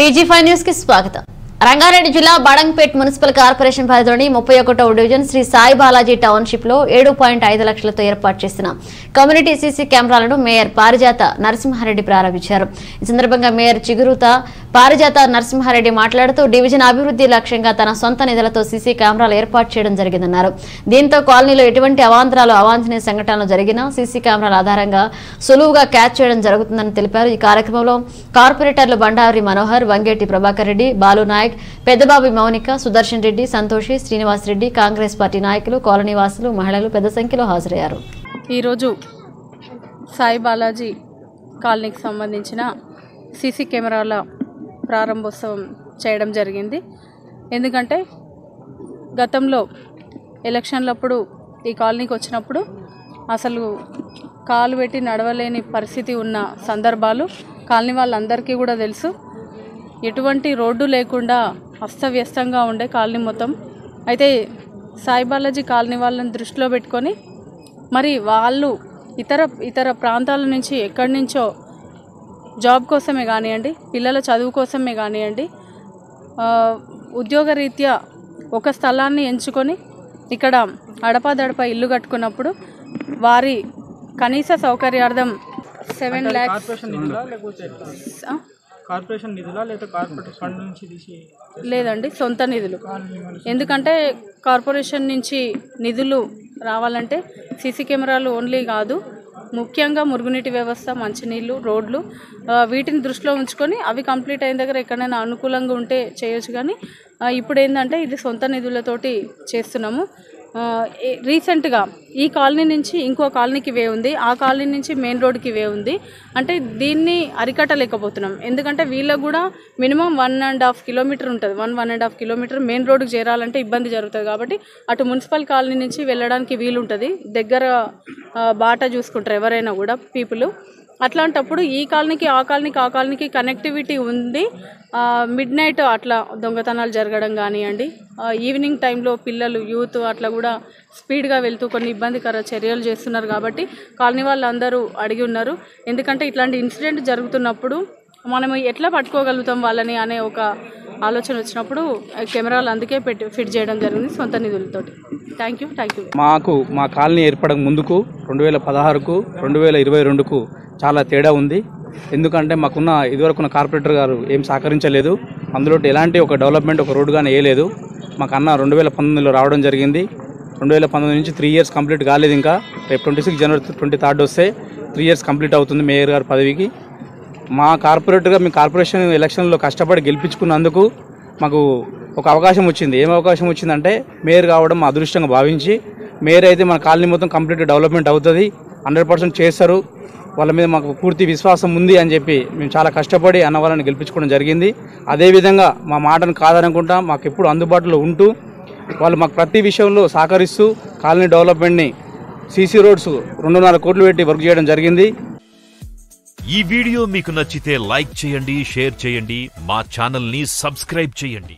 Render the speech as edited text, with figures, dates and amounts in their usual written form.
టీజీ5 news కి స్వాగతం. రంగారెడ్డి జిల్లా బడంగ్పేట్ మున్సిపల్ కార్పొరేషన్ పరిధిలోని 31వ డివిజన్ శ్రీ సాయి బాలాజీ టౌన్షిప్ లో 7.5 లక్షలతో ఏర్పాటు చేసిన కమ్యూనిటీ సీసీ కెమెరాలను మేయర్ పారిజాత నరసింహారెడ్డి ప్రారంభించారు. ఈ సందర్భంగా మేయర్ చిగురుత పారిజాత నరసింహారెడ్డి మాట్లాడుతూ డివిజన్ అభివృద్ధి లక్ష్యంగా తన సొంత నిధులతో సీసీ కెమెరాలు ఏర్పాటు చేయడం జరిగిందన్నారు. దీంతో కాలనీలో ఎటువంటి అవాంఛనీయ సంఘటనలు జరిగినా సీసీ కెమెరాల ఆధారంగా సులువుగా క్యాచ్ చేయడం జరుగుతుందని తెలిపారు. ఈ కార్యక్రమంలో కార్పొరేటర్లు బండారి మనోహర్, వంగేటి ప్రభాకర్ రెడ్డి, బాలు నాయక్, పెద్దబాబు మౌనిక, సుదర్శన్ రెడ్డి, సంతోషి, శ్రీనివాస్ రెడ్డి, కాంగ్రెస్ పార్టీ నాయకులు, కాలనీ వాసులు, మహిళలు పెద్ద సంఖ్యలో హాజరయ్యారు. ఈరోజు సాయి బాలాజీ కాలనీకి సంబంధించిన సీసీ కెమెరాల ప్రారంభోత్సవం చేయడం జరిగింది. ఎందుకంటే గతంలో ఎలక్షన్లప్పుడు ఈ కాలనీకి వచ్చినప్పుడు అసలు కాలు పెట్టి నడవలేని పరిస్థితి ఉన్న సందర్భాలు కాలనీ వాళ్ళందరికీ కూడా తెలుసు. ఎటువంటి రోడ్డు లేకుండా అస్తవ్యస్తంగా ఉండే కాలనీ మొత్తం. అయితే సాయి బాలాజీ కాలనీ వాళ్ళని దృష్టిలో పెట్టుకొని మరి వాళ్ళు ఇతర ప్రాంతాల నుంచి ఎక్కడి నుంచో జాబ్ కోసమే కానివ్వండి, పిల్లల చదువు కోసమే కానివ్వండి, ఉద్యోగరీత్యా ఒక స్థలాన్ని ఎంచుకొని ఇక్కడ అడపాదడప ఇల్లు కట్టుకున్నప్పుడు వారి కనీస సౌకర్యార్థం 7 lakhs కార్పొరేషన్ నిధులా లేదా కార్పొరేట్ ఫండ్ నుంచి తీసి లేదండి, సొంత నిధులు. ఎందుకంటే కార్పొరేషన్ నుంచి నిధులు రావాలంటే సీసీ కెమెరాలు ఓన్లీ కాదు, ముఖ్యంగా మురుగునీటి వ్యవస్థ, మంచినీళ్ళు, రోడ్లు, వీటిని దృష్టిలో ఉంచుకొని అవి కంప్లీట్ అయిన దగ్గర ఎక్కడైనా అనుకూలంగా ఉంటే చేయొచ్చు. కానీ ఇప్పుడు ఏంటంటే ఇది సొంత నిధులతోటి చేస్తున్నాము. రీసెంట్గా ఈ కాలనీ నుంచి ఇంకో కాలనీకి వే ఉంది, ఆ కాలనీ నుంచి మెయిన్ రోడ్కి వే ఉంది. అంటే దీన్ని అరికట్టలేకపోతున్నాం. ఎందుకంటే వీళ్ళకు కూడా మినిమం 1.5 కిలోమీటర్ ఉంటుంది. 1.5 కిలోమీటర్ మెయిన్ రోడ్డుకి చేరాలంటే ఇబ్బంది జరుగుతుంది. కాబట్టి అటు మున్సిపల్ కాలనీ నుంచి వెళ్ళడానికి వీలుంటుంది, దగ్గర బాట చూసుకుంటారు ఎవరైనా కూడా పీపుల్. అట్లాంటప్పుడు ఈ కాలనీకి ఆ కాలనీకి కనెక్టివిటీ ఉంది. మిడ్ నైట్ అట్లా దొంగతనాలు జరగడం కానివ్వండి, ఈవినింగ్ టైంలో పిల్లలు, యూత్ అట్లా కూడా స్పీడ్గా వెళ్తూ కొన్ని ఇబ్బందికర చర్యలు చేస్తున్నారు. కాబట్టి కాలనీ వాళ్ళందరూ అడిగి ఉన్నారు. ఎందుకంటే ఇట్లాంటి ఇన్సిడెంట్ జరుగుతున్నప్పుడు మనం ఎట్లా పట్టుకోగలుగుతాం వాళ్ళని అనే ఒక ఆలోచన వచ్చినప్పుడు కెమెరాలు అందుకే ఫిట్ చేయడం జరిగింది సొంత నిధులతోటి. Thank you. మా కాలనీ ఏర్పడక ముందుకు 2016కు 2022కు చాలా తేడా ఉంది. ఎందుకంటే మాకున్న ఇదివరకున్న కార్పొరేటర్ గారు ఏం సహకరించలేదు. అందులో ఎలాంటి ఒక డెవలప్మెంట్, ఒక రోడ్డు కానీ వేయలేదు. మాకు అన్న 2019లో రావడం జరిగింది. 2019 నుంచి 3 years కంప్లీట్ కాలేదు. ఇంకా రేపు 26 జనవరి 23rd వస్తే 3 years కంప్లీట్ అవుతుంది మేయర్ గారి పదవికి. మా కార్పొరేటర్గా మీ కార్పొరేషన్ ఎలక్షన్లో కష్టపడి గెలిపించుకున్నందుకు మాకు ఒక అవకాశం వచ్చింది. ఏం అవకాశం వచ్చిందంటే మేయర్ కావడం మా అదృష్టంగా భావించి, మేయర్ అయితే మన కాలనీ మొత్తం కంప్లీట్ డెవలప్మెంట్ అవుతుంది, 100% చేస్తారు, వాళ్ళ మీద మాకు పూర్తి విశ్వాసం ఉంది అని చెప్పి మేము చాలా కష్టపడి అన్న వాళ్ళని గెలిపించుకోవడం జరిగింది. అదేవిధంగా మా మాటను కాదనుకుంటా మాకు ఎప్పుడు అందుబాటులో ఉంటూ వాళ్ళు మాకు ప్రతి విషయంలో సహకరిస్తూ కాలనీ డెవలప్మెంట్ని సీసీ రోడ్స్ 2.5 కోట్లు పెట్టి వర్క్ చేయడం జరిగింది. ఈ వీడియో మీకు నచ్చితే లైక్ చేయండి, షేర్ చేయండి, మా ఛానల్ని సబ్స్క్రైబ్ చేయండి.